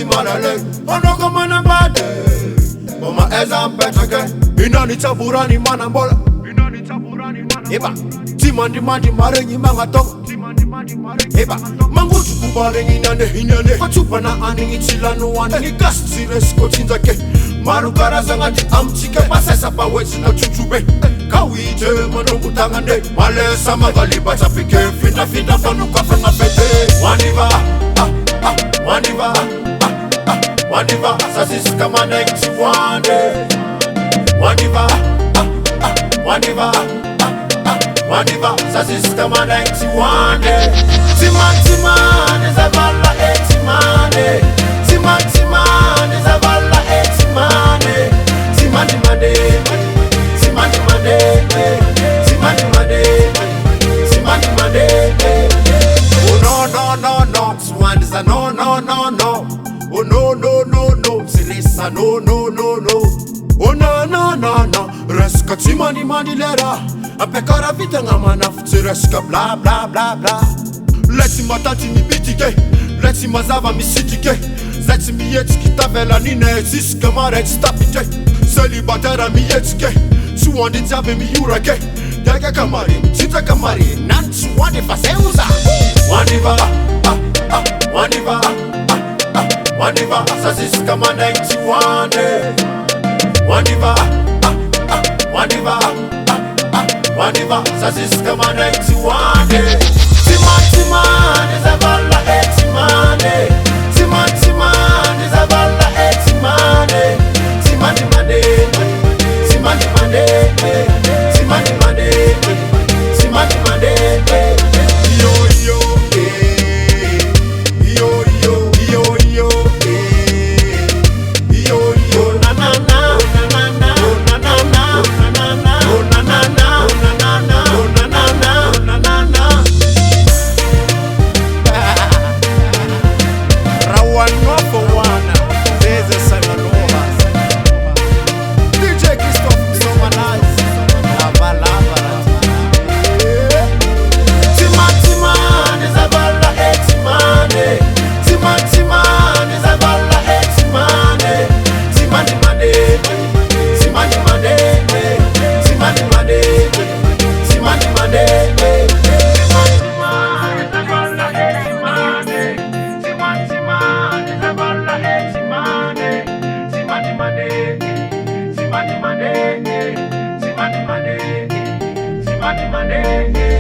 malale Onoko mana bade Mama ezam petake Inani taburani mana mbola Eba Timandi mandi marengi manga toko Eba Mangutu kubare hinane Fachupa na aningi chilano wani Gasti resko chinzake Maru karaza ngati amchike Pasesa pa wezi na chuchube Kawite manungu tangane Male sama galiba chapike Finta fanuka fanga pete Waniva Waniva Waniva Sasisi kama nekti wande Waniva Waniva Waniva Sasisi kama nekti wande Timane zavala etimane Timane zavala etimane Timane Oh no Swandiza no Oh no Silisa no Oh no Reska timani lera Apekara vita ngamana futi reska bla bla Leti matati ni bitike Leti mazava misitike Zeti mi yetiki tavela nine Ziska mare stapike Celibatera mi yetike Suwandi tabe mi yurake Daga kamari, chita kamari Nanti wandi faseuza Waniva Waniva Sasisi kama nekti wande Waniva Waniva Sasisi kama nekti wande Timane zavala etimane Timane zavala etimane Timane Money.